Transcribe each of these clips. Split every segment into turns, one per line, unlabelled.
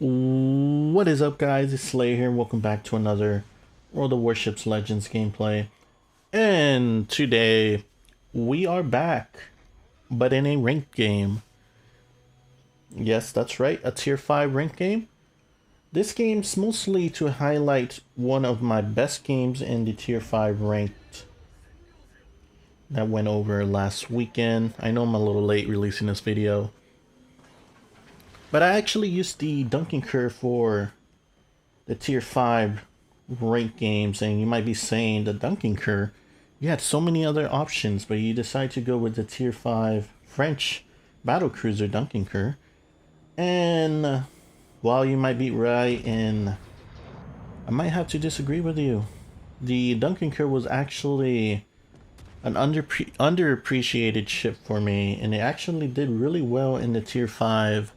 What is up, guys? It's Slay here, and welcome back to another World of Warships Legends gameplay. And today, we are back, but in a ranked game. Yes, that's right, a Tier 5 ranked game. This game's mostly to highlight one of my best games in the Tier 5 ranked that went over last weekend. I know I'm a little late releasing this video, but I actually used the Dunkerque for the Tier 5 ranked games, and you might be saying the Dunkerque, you had so many other options, but you decide to go with the Tier 5 French battlecruiser Dunkerque. And while you might be right, and I might have to disagree with you, the Dunkerque was actually an underappreciated ship for me, and it actually did really well in the Tier 5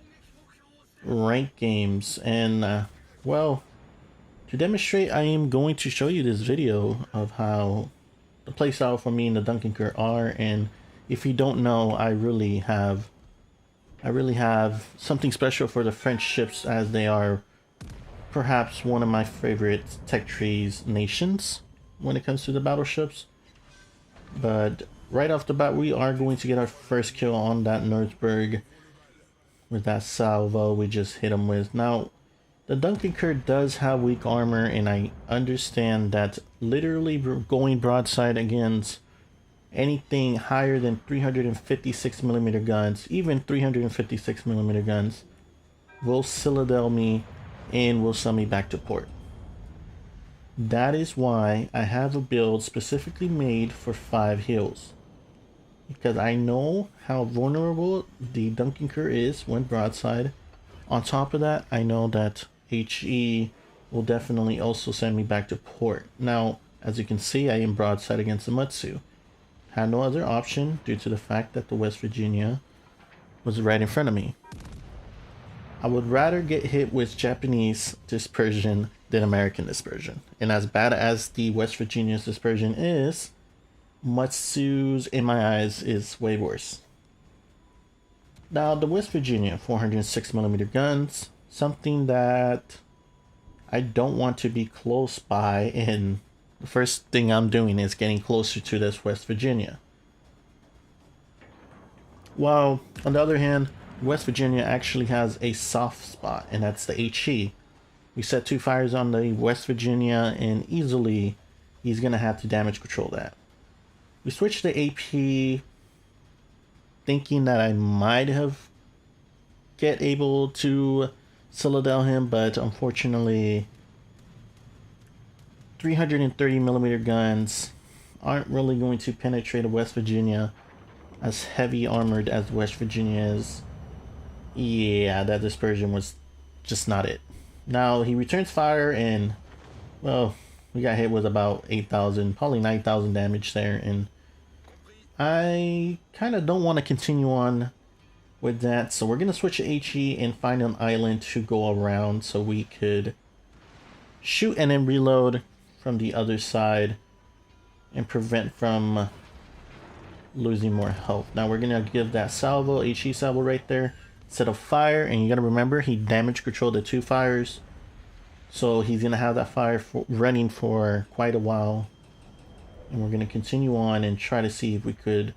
ranked games. And well, to demonstrate, I am going to show you this video of how the playstyle for me and the Dunkerque are. And if you don't know, I really have something special for the French ships, as they are perhaps one of my favorite tech trees nations when it comes to the battleships. But right off the bat, we are going to get our first kill on that Nuremberg with that salvo we just hit him with. Now, the Dunkerque does have weak armor, and I understand that literally going broadside against anything higher than 356mm guns, even 356mm guns, will citadel me and will send me back to port. That is why I have a build specifically made for 5 hills, because I know how vulnerable the Dunkerque is when broadside. On top of that, I know that HE will definitely also send me back to port. Now, as you can see, I am broadside against the Mutsu. Had no other option due to the fact that the West Virginia was right in front of me. I would rather get hit with Japanese dispersion than American dispersion. And as bad as the West Virginia's dispersion is, Mutsu's, in my eyes, is way worse. Now, the West Virginia 406mm guns, something that I don't want to be close by, and the first thing I'm doing is getting closer to this West Virginia. While, on the other hand, West Virginia actually has a soft spot, and that's the HE. We set 2 fires on the West Virginia, and easily he's going to have to damage control that. We switched to AP, thinking that I might have get able to citadel him, but unfortunately 330mm guns aren't really going to penetrate a West Virginia as heavy armored as West Virginia is. Yeah, that dispersion was just not it. Now he returns fire, and well, we got hit with about 8,000, probably 9,000 damage there, and I kind of don't want to continue on with that, so we're going to switch to HE and find an island to go around so we could shoot and then reload from the other side and prevent from losing more health. Now we're going to give that salvo, HE salvo right there, set a fire, and you got to remember he damage controlled the 2 fires, so he's going to have that fire running for quite a while. And we're going to continue on and try to see if we could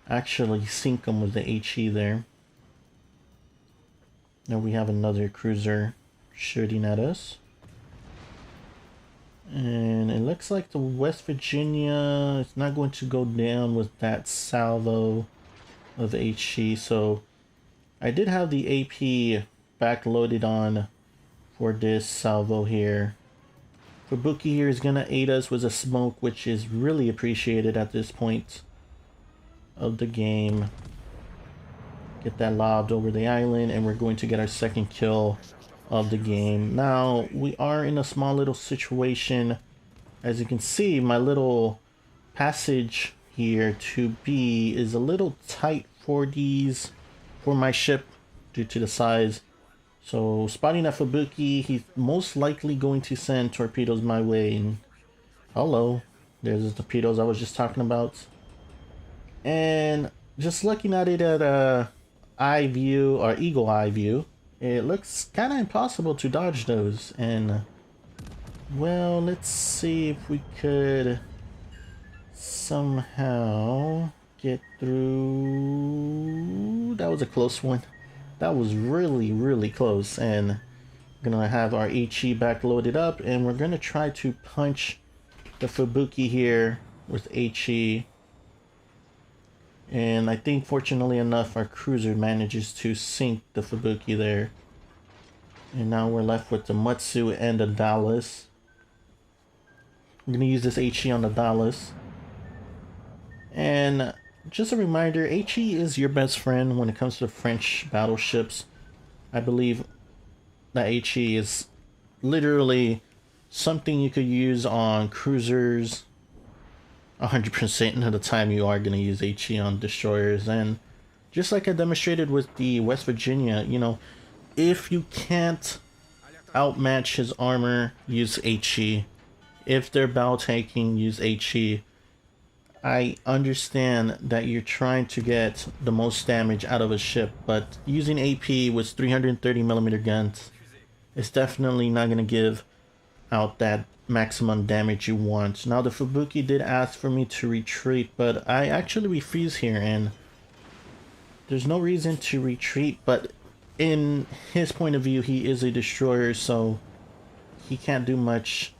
actually sink him with the HE there. Now we have another cruiser shooting at us. And it looks like the West Virginia is not going to go down with that salvo of HE. So I did have the AP backloaded on for this salvo here. Fubuki here is going to aid us with a smoke, which is really appreciated at this point of the game. Get that lobbed over the island, and we're going to get our second kill of the game. Now, we are in a small little situation. As you can see, my little passage here to B is a little tight for my ship due to the size. So, spotting that Fubuki, he's most likely going to send torpedoes my way. And hello, there's the torpedoes I was just talking about. And just looking at it at eye view, or eagle eye view, it looks kind of impossible to dodge those. And well, let's see if we could somehow get through. That was a close one. That was really close. And we're gonna have our HE back loaded up, and we're gonna try to punch the Fubuki here with HE. And I think fortunately enough our cruiser manages to sink the Fubuki there. And now we're left with the Matsu and the Dallas. I'm gonna use this HE on the Dallas. And just a reminder, HE is your best friend when it comes to French battleships. I believe that HE is literally something you could use on cruisers 100% of the time. You are going to use HE on destroyers. And just like I demonstrated with the West Virginia, you know, if you can't outmatch his armor, use HE. If they're battle tanking, use HE. I understand that you're trying to get the most damage out of a ship, but using AP with 330mm guns is definitely not going to give out that maximum damage you want. Now the Fubuki did ask for me to retreat, but I actually refuse here, and there's no reason to retreat, but in his point of view, he is a destroyer, so he can't do much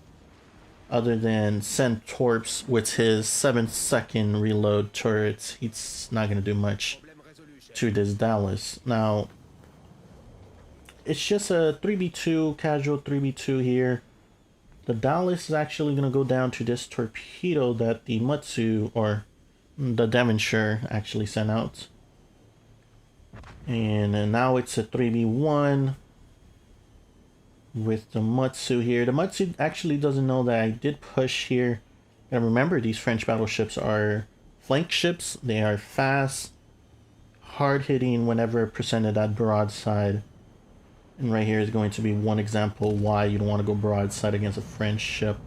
other than send torps with his 7-second reload turrets. He's not going to do much to this Dallas. Now, it's just a 3v2, casual 3v2 here. The Dallas is actually going to go down to this torpedo that the Matsu, or the Devonshire, actually sent out. And now it's a 3v1 with the Matsu here. The Matsu actually doesn't know that I did push here. And remember, these French battleships are flank ships. They are fast, hard-hitting whenever presented at broadside. And right here is going to be one example why you don't want to go broadside against a French ship.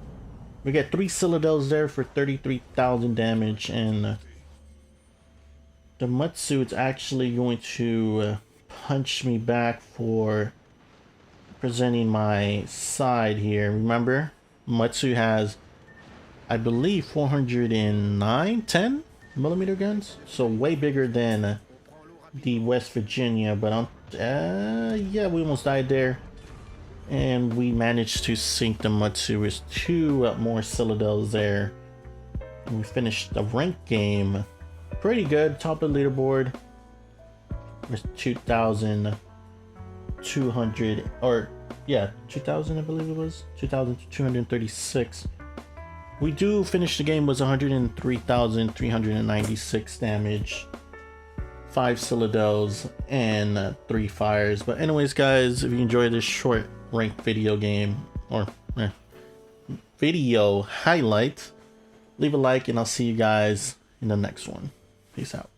We get 3 Citadels there for 33,000 damage, and the Matsu is actually going to punch me back for presenting my side here. Remember, Matsu has, I believe, 10mm guns, so way bigger than the West Virginia. But yeah, we almost died there, and we managed to sink the Matsu with 2 more Citadels there, and we finished the rank game pretty good. Top of the leaderboard with 2,200, or yeah, 2,000, I believe it was 2,236. We do finish the game with 103,396 damage, 5 Citadels, and 3 fires. But anyways, guys, if you enjoyed this short ranked video game, or video highlight, leave a like, and I'll see you guys in the next one. Peace out.